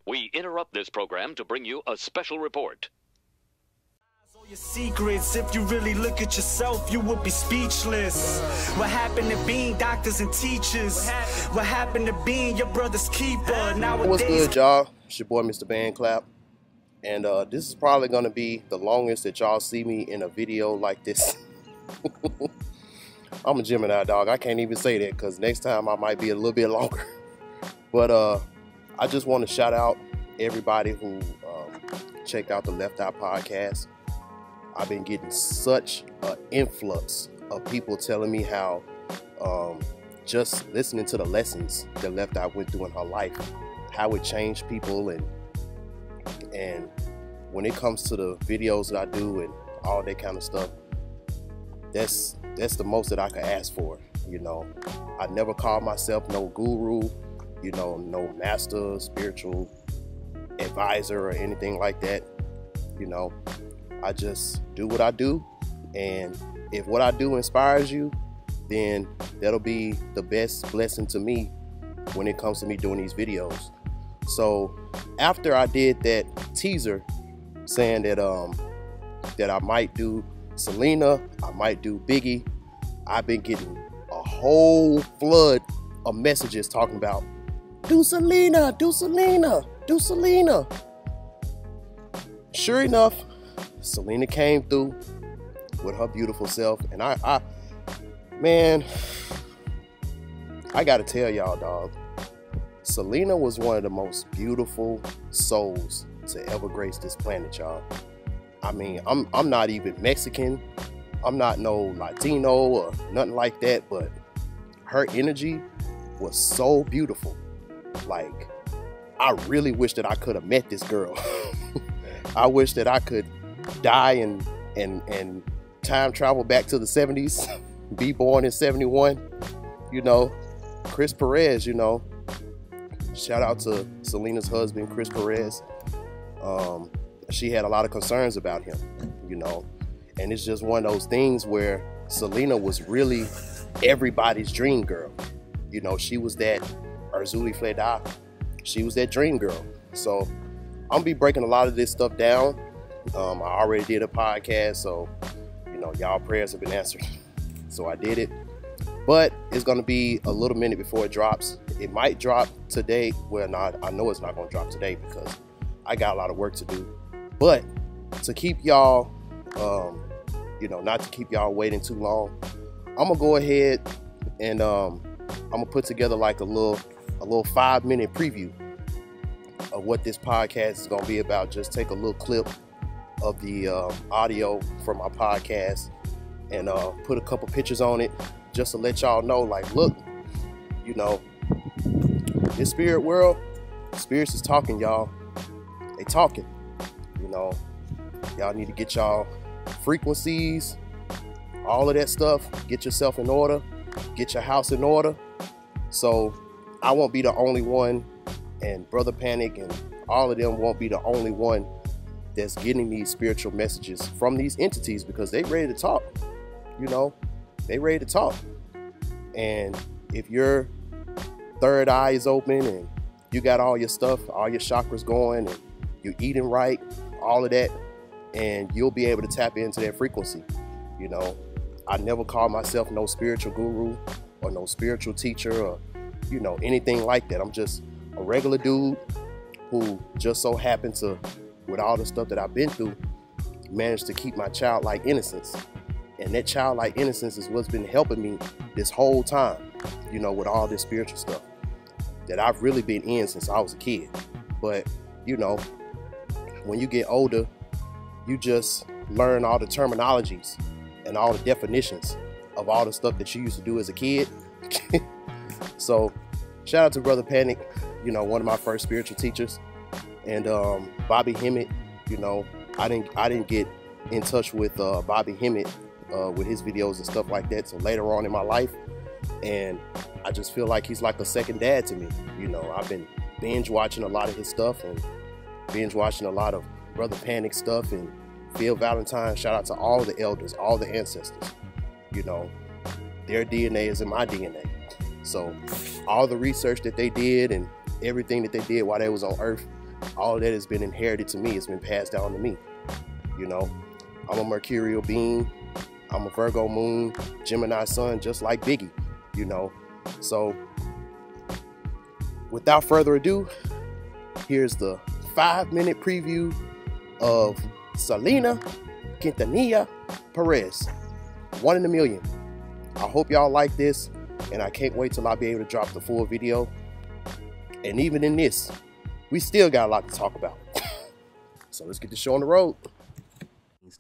We interrupt this program to bring you a special report. Your secrets, if you really look at yourself, you would be speechless. What happened to being doctors and teachers? What happened to being your brother's keeper? Nowadays, what's good, y'all? It's your boy, Mr.BandClap. And this is probably going to be the longest that y'all see me in a video like this. I'm a Gemini, dog. I can't even say that because next time I might be a little bit longer. But I just want to shout out everybody who checked out the Left Eye podcast. I've been getting such an influx of people telling me how just listening to the lessons that Left Eye went through in her life, how it changed people, and when it comes to the videos that I do and all that kind of stuff, that's the most that I could ask for. You know, I never called myself no guru, you know, no master, spiritual advisor or anything like that. You know, I just do what I do, and if what I do inspires you, then that'll be the best blessing to me when it comes to me doing these videos. So after I did that teaser saying that that I might do Selena, I might do Biggie, I've been getting a whole flood of messages talking about do Selena, do Selena, do Selena. Sure enough, Selena came through with her beautiful self, and man, I gotta tell y'all, dog, Selena was one of the most beautiful souls to ever grace this planet, y'all. I mean, I'm not even Mexican, I'm not no Latino or nothing like that, but her energy was so beautiful. Like, I really wish that I could have met this girl. I wish that I could die and time travel back to the 70s, be born in 71. You know, Chris Perez, you know, shout out to Selena's husband, Chris Perez. She had a lot of concerns about him, you know, and it's just one of those things where Selena was really everybody's dream girl. You know, she was that Urzuli Fleda. She was that dream girl. So I'm gonna be breaking a lot of this stuff down. I already did a podcast, so, you know, y'all prayers have been answered. So I did it, but it's gonna be a little minute before it drops. It might drop today. Well, not, I know it's not gonna drop today because I got a lot of work to do. But to keep y'all, you know, not to keep y'all waiting too long, I'm gonna go ahead and I'm gonna put together like a little 5-minute preview of what this podcast is gonna be about. Just take a little clip of the audio from my podcast and put a couple pictures on it just to let y'all know, like, look, you know, this spirit world, spirits is talking, y'all. They talking, you know. Y'all need to get y'all frequencies, all of that stuff, get yourself in order, get your house in order. So I won't be the only one, and Brother Panic and all of them won't be the only one that's getting these spiritual messages from these entities, because they ready to talk. You know, they ready to talk. And if your third eye is open and you got all your stuff, all your chakras going, and you're eating right, all of that, and you'll be able to tap into that frequency. You know, I never call myself no spiritual guru or no spiritual teacher or, you know, anything like that. I'm just a regular dude who just so happened to, with all the stuff that I've been through, managed to keep my childlike innocence. And that childlike innocence is what's been helping me this whole time, you know, with all this spiritual stuff that I've really been in since I was a kid. But, you know, when you get older, you just learn all the terminologies and all the definitions of all the stuff that you used to do as a kid. So shout out to Brother Panic, you know, one of my first spiritual teachers. And Bobby Hemmett, you know, I didn't get in touch with Bobby Hemmett with his videos and stuff like that till later on in my life, and I just feel like he's like a second dad to me. You know, I've been binge watching a lot of his stuff and binge watching a lot of Brother Panic stuff and Phil Valentine. Shout out to all the elders, all the ancestors. You know, their DNA is in my DNA. So all the research that they did and everything that they did while they was on Earth, all that has been inherited to me. It's been passed down to me. You know, I'm a Mercurial being. I'm a Virgo moon, Gemini sun, just like Biggie, you know. So without further ado, here's the 5-minute preview of Selena Quintanilla Perez, 1 in a million. I hope y'all like this, and I can't wait till I be able to drop the full video. And even in this, we still got a lot to talk about. So let's get the show on the road.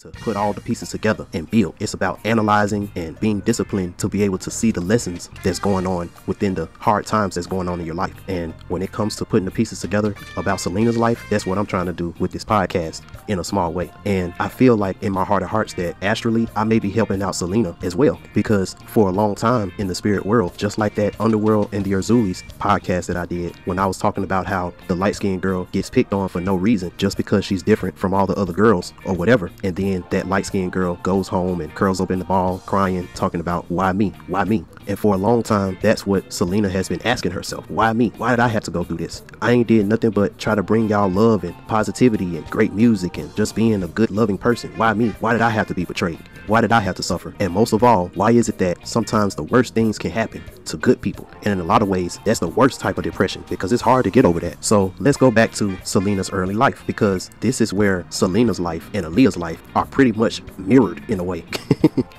To put all the pieces together and build. It's about analyzing and being disciplined to be able to see the lessons that's going on within the hard times that's going on in your life. And when it comes to putting the pieces together about Selena's life, that's what I'm trying to do with this podcast in a small way. And I feel like in my heart of hearts that astrally, I may be helping out Selena as well, because for a long time in the spirit world, just like that Underworld and the Urzulis podcast that I did, when I was talking about how the light-skinned girl gets picked on for no reason just because she's different from all the other girls or whatever, and then that light-skinned girl goes home and curls up in the ball crying, talking about why me, why me. And for a long time, that's what Selena has been asking herself. Why me? Why did I have to go through this? I ain't did nothing but try to bring y'all love and positivity and great music and just being a good loving person. Why me? Why did I have to be betrayed? Why did I have to suffer? And most of all, why is it that sometimes the worst things can happen to good people? And in a lot of ways, that's the worst type of depression, because it's hard to get over that. So let's go back to Selena's early life, because this is where Selena's life and Aaliyah's life are pretty much mirrored in a way.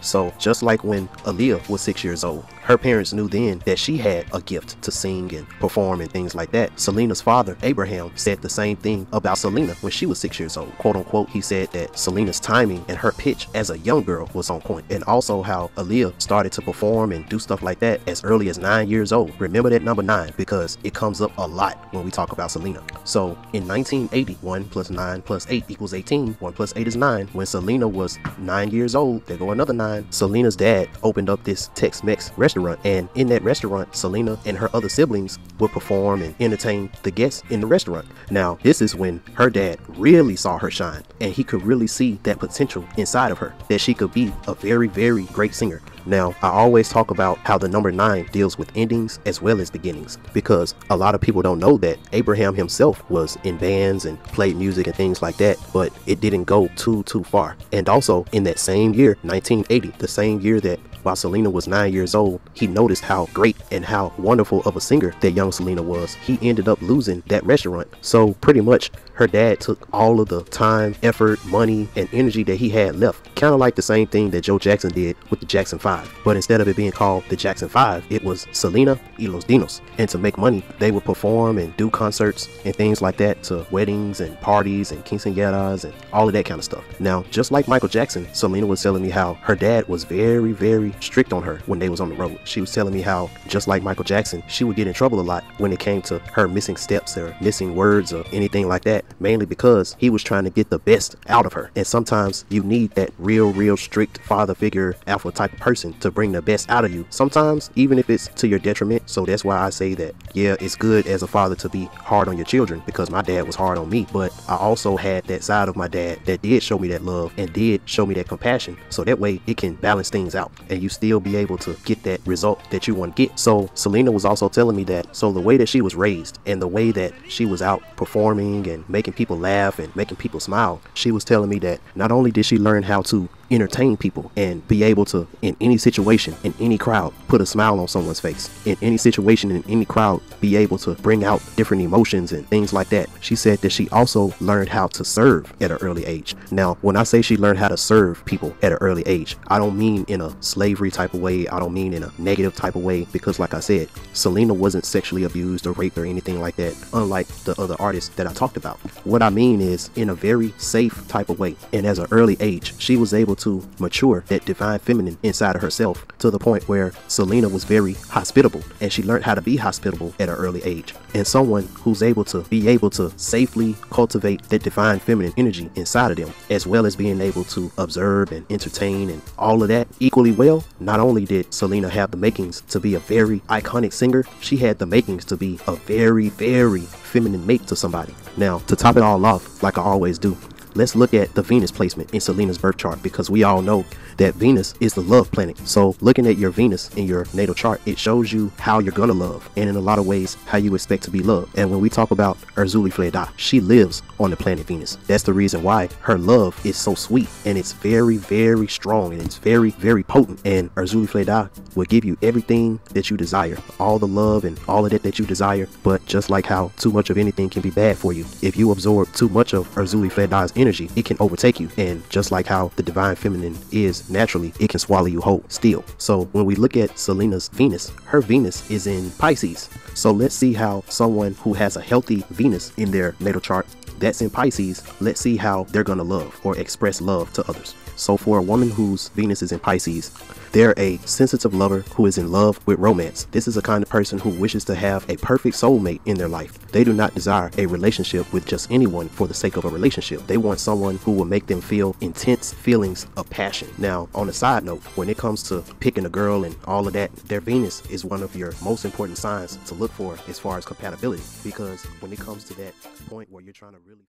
So just like when Aaliyah was 6 years old, her parents knew then that she had a gift to sing and perform and things like that. Selena's father, Abraham, said the same thing about Selena when she was 6 years old. Quote unquote, he said that Selena's timing and her pitch as a young girl was on point. And also how Aaliyah started to perform and do stuff like that as early as 9 years old. Remember that number 9, because it comes up a lot when we talk about Selena. So in 1980, 1 + 9 + 8 = 18. 1 + 8 is 9. When Selena was 9 years old, there go another 9. Selena's dad opened up this Tex-Mex restaurant, and in that restaurant, Selena and her other siblings would perform and entertain the guests in the restaurant. Now, this is when her dad really saw her shine, and he could really see that potential inside of her, that she could be a very, very great singer. Now, I always talk about how the number 9 deals with endings as well as beginnings, because a lot of people don't know that Abraham himself was in bands and played music and things like that, but it didn't go too far. And also in that same year, 1980, the same year that while Selena was 9 years old, he noticed how great and how wonderful of a singer that young Selena was. He ended up losing that restaurant. So pretty much her dad took all of the time, effort, money, and energy that he had left. Kind of like the same thing that Joe Jackson did with the Jackson 5. But instead of it being called the Jackson 5, it was Selena y los Dinos. And to make money, they would perform and do concerts and things like that to weddings and parties and quinceañeras and all of that kind of stuff. Now, just like Michael Jackson, Selena was telling me how her dad was very, very strict on her when they was on the road. She was telling me how, just like Michael Jackson, she would get in trouble a lot when it came to her missing steps or missing words or anything like that, mainly because he was trying to get the best out of her. And sometimes you need that real strict father figure, alpha type of person to bring the best out of you, sometimes even if it's to your detriment. So that's why I say that, yeah, it's good as a father to be hard on your children, because my dad was hard on me, but I also had that side of my dad that did show me that love and did show me that compassion, so that way it can balance things out and you still be able to get that result that you want to get. So Selena was also telling me that, so the way that she was raised and the way that she was out performing and making people laugh and making people smile, she was telling me that not only did she learn how to entertain people and be able to, in any situation, in any crowd, put a smile on someone's face, in any situation, in any crowd, be able to bring out different emotions and things like that. She said that she also learned how to serve at an early age. Now, when I say she learned how to serve people at an early age, I don't mean in a slavery type of way. I don't mean in a negative type of way, because like I said, Selena wasn't sexually abused or raped or anything like that, unlike the other artists that I talked about. What I mean is in a very safe type of way. And as an early age, she was able to mature that divine feminine inside of herself to the point where Selena was very hospitable, and she learned how to be hospitable at an early age. And someone who's able to safely cultivate that divine feminine energy inside of them, as well as being able to observe and entertain and all of that equally well. Not only did Selena have the makings to be a very iconic singer, she had the makings to be a very, very feminine mate to somebody. Now, to top it all off, like I always do, let's look at the Venus placement in Selena's birth chart, because we all know that Venus is the love planet. So looking at your Venus in your natal chart, it shows you how you're gonna love, and in a lot of ways how you expect to be loved. And when we talk about Erzulie Fleda, she lives on the planet Venus. That's the reason why her love is so sweet, and it's very, very strong, and it's very, very potent. And Erzulie Fleda will give you everything that you desire, all the love and all of that you desire. But just like how too much of anything can be bad for you, if you absorb too much of Erzulie Fleda's energy, it can overtake you. And just like how the divine feminine is naturally, it can swallow you whole still. So when we look at Selena's Venus, her Venus is in Pisces. So let's see how someone who has a healthy Venus in their natal chart that's in Pisces, let's see how they're gonna love or express love to others. So for a woman whose Venus is in Pisces, they're a sensitive lover who is in love with romance. This is a kind of person who wishes to have a perfect soulmate in their life. They do not desire a relationship with just anyone for the sake of a relationship. They want someone who will make them feel intense feelings of passion. Now, on a side note, when it comes to picking a girl and all of that, their Venus is one of your most important signs to look for as far as compatibility, because when it comes to that point where you're trying to really